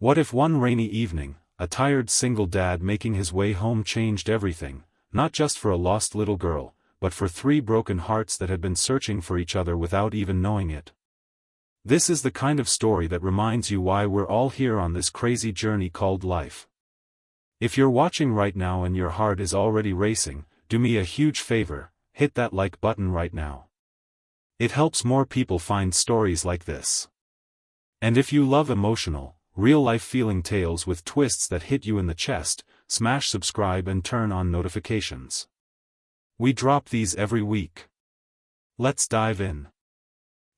What if one rainy evening, a tired single dad making his way home changed everything, not just for a lost little girl, but for three broken hearts that had been searching for each other without even knowing it? This is the kind of story that reminds you why we're all here on this crazy journey called life. If you're watching right now and your heart is already racing, do me a huge favor, hit that like button right now. It helps more people find stories like this. And if you love emotional, real-life feeling tales with twists that hit you in the chest, smash subscribe and turn on notifications. We drop these every week. Let's dive in.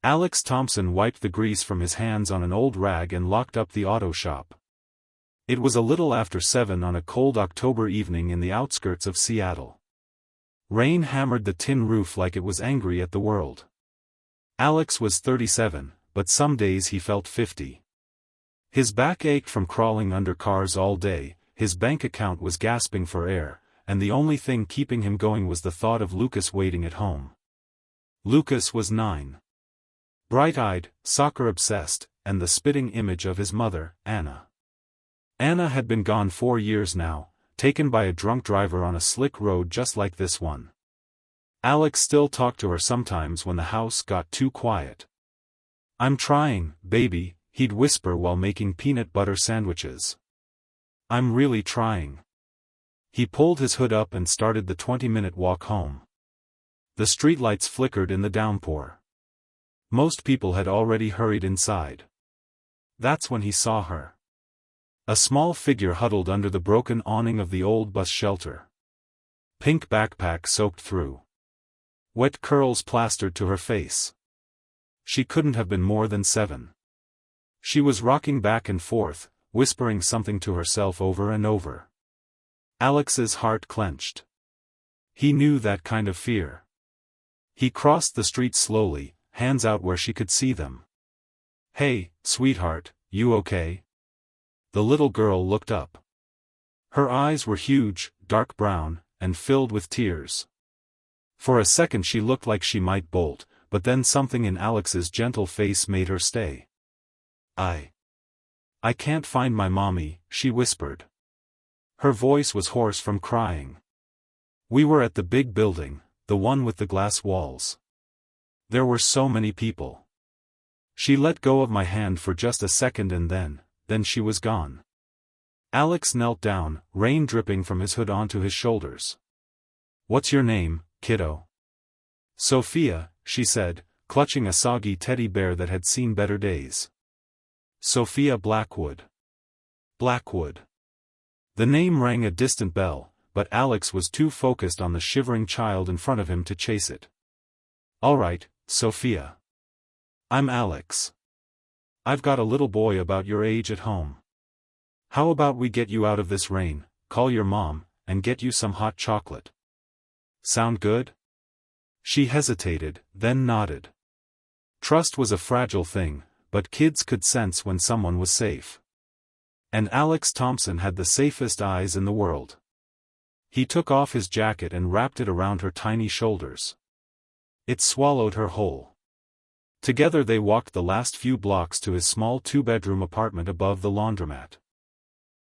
Alex Thompson wiped the grease from his hands on an old rag and locked up the auto shop. It was a little after 7 on a cold October evening in the outskirts of Seattle. Rain hammered the tin roof like it was angry at the world. Alex was 37, but some days he felt 50. His back ached from crawling under cars all day, his bank account was gasping for air, and the only thing keeping him going was the thought of Lucas waiting at home. Lucas was 9. Bright-eyed, soccer-obsessed, and the spitting image of his mother, Anna. Anna had been gone 4 years now, taken by a drunk driver on a slick road just like this one. Alex still talked to her sometimes when the house got too quiet. "I'm trying, baby," he'd whisper while making peanut butter sandwiches. "I'm really trying." He pulled his hood up and started the 20-minute walk home. The streetlights flickered in the downpour. Most people had already hurried inside. That's when he saw her. A small figure huddled under the broken awning of the old bus shelter. Pink backpack soaked through. Wet curls plastered to her face. She couldn't have been more than 7. She was rocking back and forth, whispering something to herself over and over. Alex's heart clenched. He knew that kind of fear. He crossed the street slowly, hands out where she could see them. "Hey, sweetheart, you okay?" The little girl looked up. Her eyes were huge, dark brown, and filled with tears. For a second she looked like she might bolt, but then something in Alex's gentle face made her stay. I can't find my mommy," she whispered. Her voice was hoarse from crying. "We were at the big building, the one with the glass walls. There were so many people." She let go of my hand for just a second and then she was gone. Alex knelt down, rain dripping from his hood onto his shoulders. "What's your name, kiddo?" "Sophia," she said, clutching a soggy teddy bear that had seen better days. "Sophia Blackwood." Blackwood. The name rang a distant bell, but Alex was too focused on the shivering child in front of him to chase it. "All right, Sophia. I'm Alex. I've got a little boy about your age at home. How about we get you out of this rain, call your mom, and get you some hot chocolate? Sound good?" She hesitated, then nodded. Trust was a fragile thing, but kids could sense when someone was safe. And Alex Thompson had the safest eyes in the world. He took off his jacket and wrapped it around her tiny shoulders. It swallowed her whole. Together they walked the last few blocks to his small 2-bedroom apartment above the laundromat.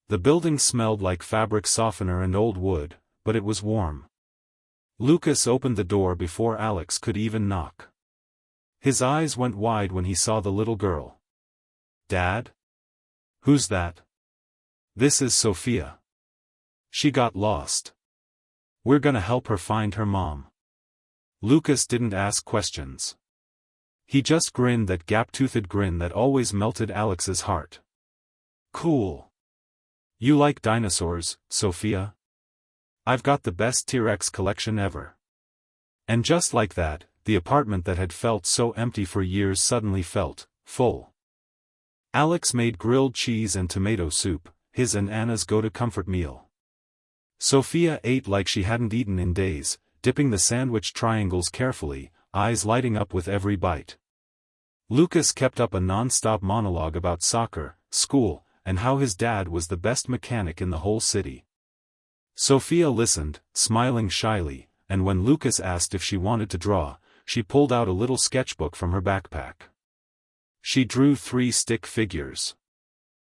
The building smelled like fabric softener and old wood, but it was warm. Lucas opened the door before Alex could even knock. His eyes went wide when he saw the little girl. "Dad? Who's that?" "This is Sophia. She got lost. We're gonna help her find her mom." Lucas didn't ask questions. He just grinned that gap-toothed grin that always melted Alex's heart. "Cool. You like dinosaurs, Sophia? I've got the best T-Rex collection ever." And just like that, the apartment that had felt so empty for years suddenly felt full. Alex made grilled cheese and tomato soup, his and Anna's go-to-comfort meal. Sophia ate like she hadn't eaten in days, dipping the sandwich triangles carefully, eyes lighting up with every bite. Lucas kept up a non-stop monologue about soccer, school, and how his dad was the best mechanic in the whole city. Sophia listened, smiling shyly, and when Lucas asked if she wanted to draw, she pulled out a little sketchbook from her backpack. She drew 3 stick figures.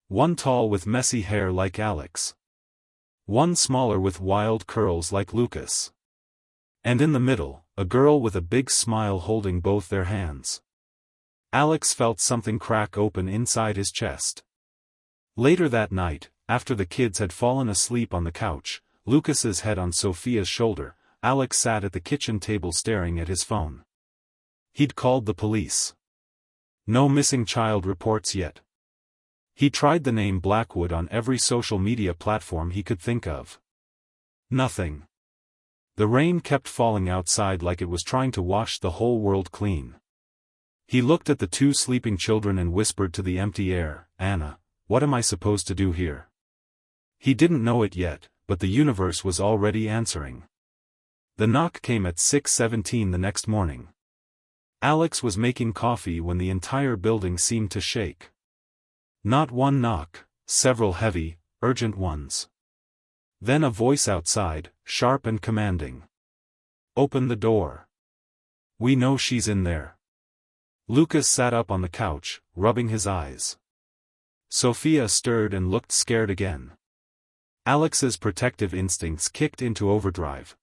One tall with messy hair like Alex. One smaller with wild curls like Lucas. And in the middle, a girl with a big smile holding both their hands. Alex felt something crack open inside his chest. Later that night, after the kids had fallen asleep on the couch, Lucas's head on Sophia's shoulder, Alex sat at the kitchen table staring at his phone. He'd called the police. No missing child reports yet. He tried the name Blackwood on every social media platform he could think of. Nothing. The rain kept falling outside like it was trying to wash the whole world clean. He looked at the two sleeping children and whispered to the empty air, "Anna, what am I supposed to do here?" He didn't know it yet, but the universe was already answering. The knock came at 6:17 the next morning. Alex was making coffee when the entire building seemed to shake. Not one knock, several heavy, urgent ones. Then a voice outside, sharp and commanding. "Open the door. We know she's in there." Lucas sat up on the couch, rubbing his eyes. Sophia stirred and looked scared again. Alex's protective instincts kicked into overdrive.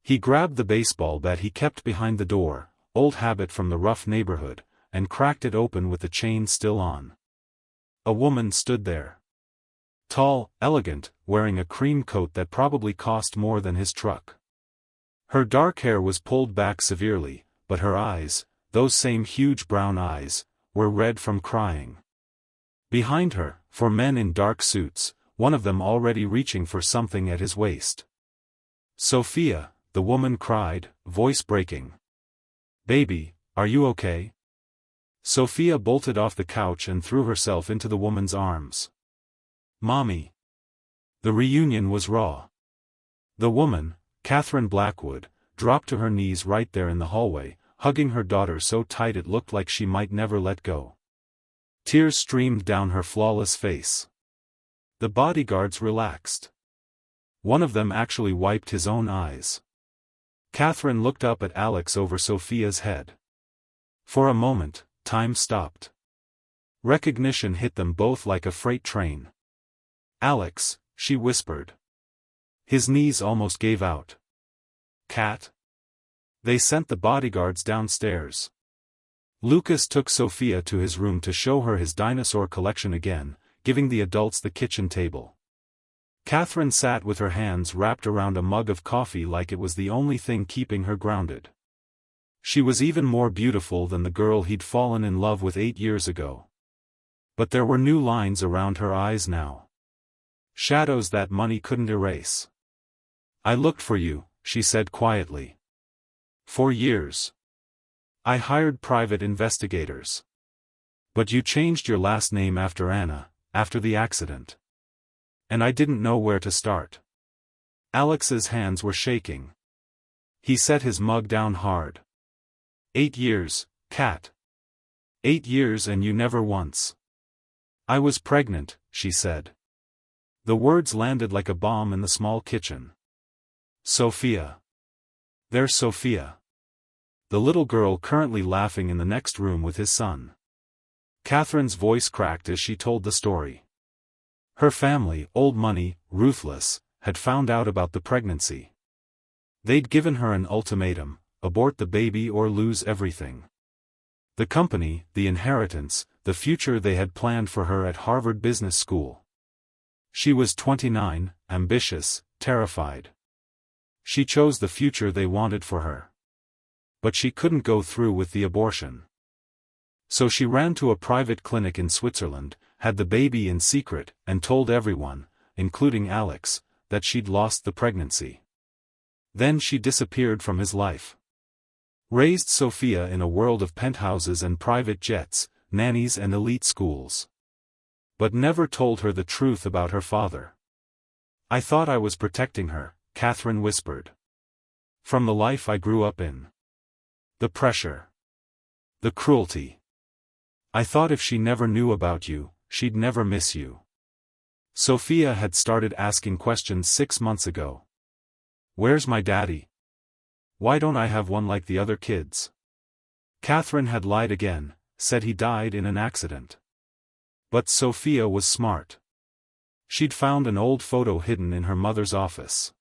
He grabbed the baseball bat he kept behind the door, old habit from the rough neighborhood, and cracked it open with the chain still on. A woman stood there. Tall, elegant, wearing a cream coat that probably cost more than his truck. Her dark hair was pulled back severely, but her eyes, those same huge brown eyes, were red from crying. Behind her, four men in dark suits, one of them already reaching for something at his waist. "Sophia," the woman cried, voice breaking. "Baby, are you okay?" Sophia bolted off the couch and threw herself into the woman's arms. "Mommy." The reunion was raw. The woman, Catherine Blackwood, dropped to her knees right there in the hallway, hugging her daughter so tight it looked like she might never let go. Tears streamed down her flawless face. The bodyguards relaxed. One of them actually wiped his own eyes. Catherine looked up at Alex over Sophia's head. For a moment, time stopped. Recognition hit them both like a freight train. "Alex," she whispered. His knees almost gave out. "Cat?" They sent the bodyguards downstairs. Lucas took Sophia to his room to show her his dinosaur collection again, giving the adults the kitchen table. Catherine sat with her hands wrapped around a mug of coffee like it was the only thing keeping her grounded. She was even more beautiful than the girl he'd fallen in love with 8 years ago. But there were new lines around her eyes now. Shadows that money couldn't erase. "I looked for you," she said quietly. "For years. I hired private investigators. But you changed your last name after Anna, after the accident. And I didn't know where to start." Alex's hands were shaking. He set his mug down hard. 8 years, Cat. 8 years and you never once." "I was pregnant," she said. The words landed like a bomb in the small kitchen. "Sophia. There's Sophia. The little girl currently laughing in the next room with his son." Catherine's voice cracked as she told the story. Her family, old money, ruthless, had found out about the pregnancy. They'd given her an ultimatum: abort the baby or lose everything. The company, the inheritance, the future they had planned for her at Harvard Business School. She was 29, ambitious, terrified. She chose the future they wanted for her. But she couldn't go through with the abortion. So she ran to a private clinic in Switzerland, had the baby in secret, and told everyone, including Alex, that she'd lost the pregnancy. Then she disappeared from his life. Raised Sophia in a world of penthouses and private jets, nannies and elite schools. But never told her the truth about her father. "I thought I was protecting her," Catherine whispered. "From the life I grew up in. The pressure. The cruelty. I thought if she never knew about you, she'd never miss you." Sophia had started asking questions 6 months ago. "Where's my daddy? Why don't I have one like the other kids?" Catherine had lied again, said he died in an accident. But Sophia was smart. She'd found an old photo hidden in her mother's office.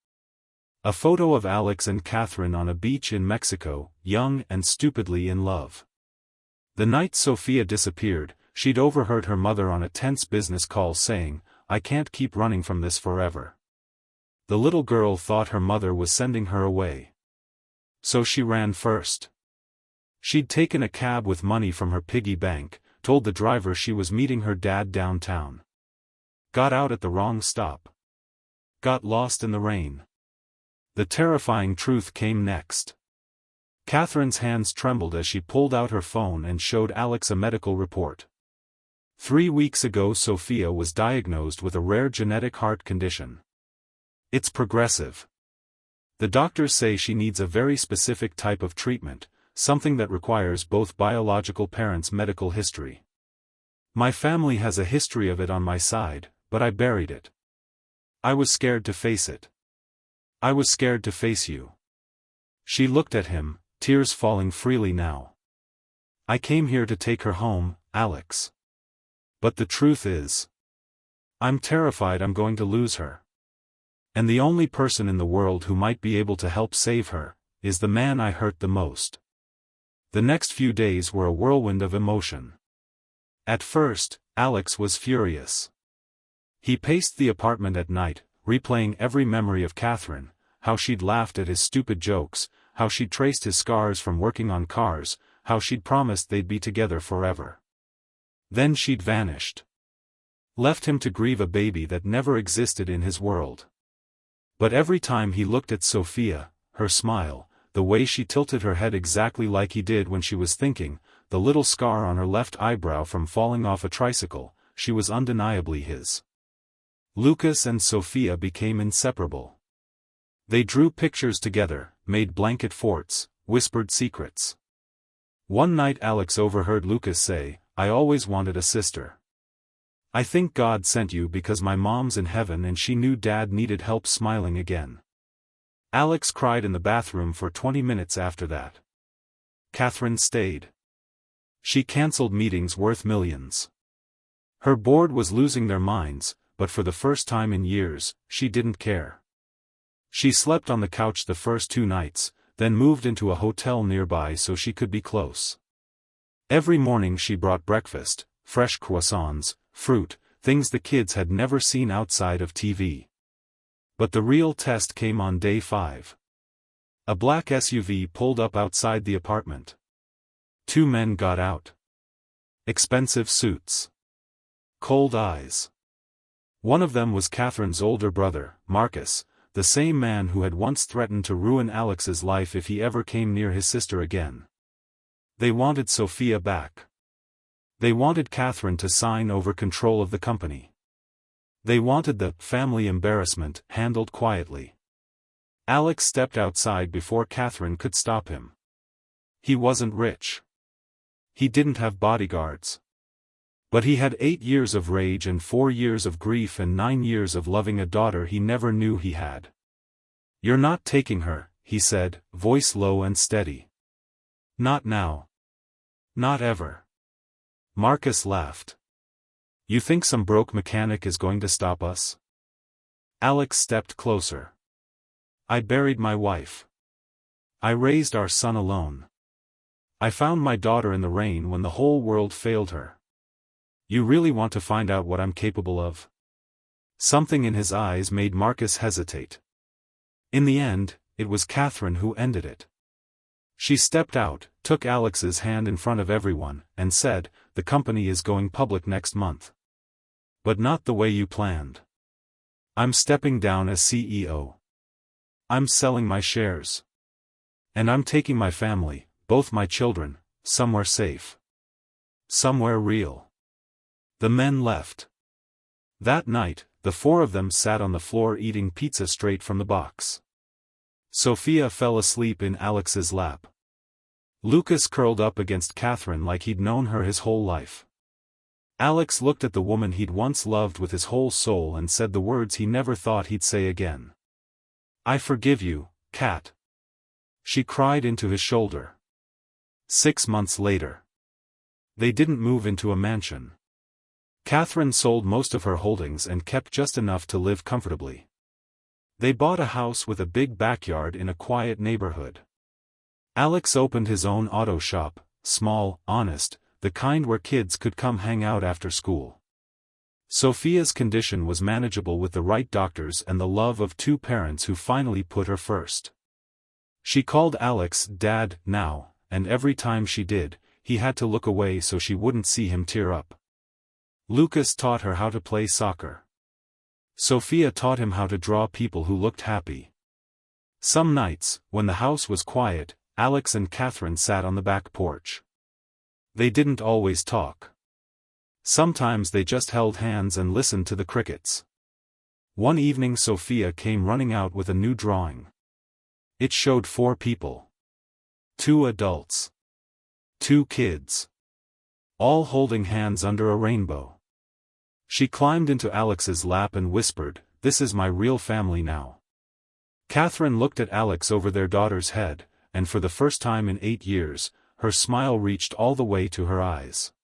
A photo of Alex and Catherine on a beach in Mexico, young and stupidly in love. The night Sophia disappeared, she'd overheard her mother on a tense business call saying, "I can't keep running from this forever." The little girl thought her mother was sending her away. So she ran first. She'd taken a cab with money from her piggy bank, told the driver she was meeting her dad downtown. Got out at the wrong stop. Got lost in the rain. The terrifying truth came next. Catherine's hands trembled as she pulled out her phone and showed Alex a medical report. 3 weeks ago Sophia was diagnosed with a rare genetic heart condition. It's progressive. The doctors say she needs a very specific type of treatment, something that requires both biological parents' medical history. My family has a history of it on my side, but I buried it. I was scared to face it. I was scared to face you. She looked at him, tears falling freely now. I came here to take her home, Alex. But the truth is, I'm terrified I'm going to lose her. And the only person in the world who might be able to help save her, is the man I hurt the most. The next few days were a whirlwind of emotion. At first, Alex was furious. He paced the apartment at night, replaying every memory of Catherine, how she'd laughed at his stupid jokes, how she'd traced his scars from working on cars, how she'd promised they'd be together forever. Then she'd vanished. Left him to grieve a baby that never existed in his world. But every time he looked at Sophia, her smile, the way she tilted her head exactly like he did when she was thinking, the little scar on her left eyebrow from falling off a tricycle, she was undeniably his. Lucas and Sophia became inseparable. They drew pictures together, made blanket forts, whispered secrets. One night Alex overheard Lucas say, "I always wanted a sister. I think God sent you because my mom's in heaven and she knew Dad needed help smiling again." Alex cried in the bathroom for 20 minutes after that. Catherine stayed. She cancelled meetings worth millions. Her board was losing their minds, but for the first time in years, she didn't care. She slept on the couch the first 2 nights, then moved into a hotel nearby so she could be close. Every morning she brought breakfast, fresh croissants, fruit, things the kids had never seen outside of TV. But the real test came on day 5. A black SUV pulled up outside the apartment. 2 men got out. Expensive suits. Cold eyes. One of them was Catherine's older brother, Marcus, the same man who had once threatened to ruin Alex's life if he ever came near his sister again. They wanted Sophia back. They wanted Catherine to sign over control of the company. They wanted the family embarrassment handled quietly. Alex stepped outside before Catherine could stop him. He wasn't rich. He didn't have bodyguards. But he had 8 years of rage and 4 years of grief and 9 years of loving a daughter he never knew he had. "You're not taking her," he said, voice low and steady. "Not now. Not ever." Marcus laughed. "You think some broke mechanic is going to stop us?" Alex stepped closer. "I buried my wife. I raised our son alone. I found my daughter in the rain when the whole world failed her. You really want to find out what I'm capable of?" Something in his eyes made Marcus hesitate. In the end, it was Catherine who ended it. She stepped out, took Alex's hand in front of everyone, and said, "The company is going public next month. But not the way you planned. I'm stepping down as CEO. I'm selling my shares. And I'm taking my family, both my children, somewhere safe. Somewhere real." The men left. That night, the 4 of them sat on the floor eating pizza straight from the box. Sophia fell asleep in Alex's lap. Lucas curled up against Catherine like he'd known her his whole life. Alex looked at the woman he'd once loved with his whole soul and said the words he never thought he'd say again. "I forgive you, Cat." She cried into his shoulder. 6 months later. They didn't move into a mansion. Catherine sold most of her holdings and kept just enough to live comfortably. They bought a house with a big backyard in a quiet neighborhood. Alex opened his own auto shop, small, honest, the kind where kids could come hang out after school. Sophia's condition was manageable with the right doctors and the love of two parents who finally put her first. She called Alex Dad now, and every time she did, he had to look away so she wouldn't see him tear up. Lucas taught her how to play soccer. Sophia taught him how to draw people who looked happy. Some nights, when the house was quiet, Alex and Catherine sat on the back porch. They didn't always talk. Sometimes they just held hands and listened to the crickets. One evening Sophia came running out with a new drawing. It showed 4 people. 2 adults. 2 kids. All holding hands under a rainbow. She climbed into Alex's lap and whispered, "This is my real family now." Catherine looked at Alex over their daughter's head, and for the first time in 8 years, her smile reached all the way to her eyes.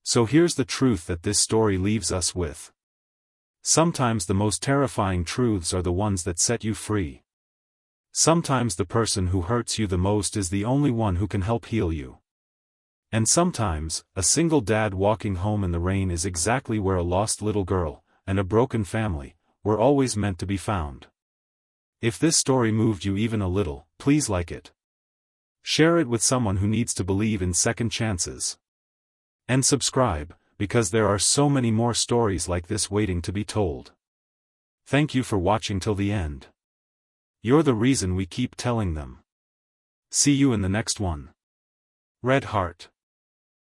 So here's the truth that this story leaves us with. Sometimes the most terrifying truths are the ones that set you free. Sometimes the person who hurts you the most is the only one who can help heal you. And sometimes, a single dad walking home in the rain is exactly where a lost little girl, and a broken family, were always meant to be found. If this story moved you even a little, please like it. Share it with someone who needs to believe in second chances. And subscribe, because there are so many more stories like this waiting to be told. Thank you for watching till the end. You're the reason we keep telling them. See you in the next one. Red Heart.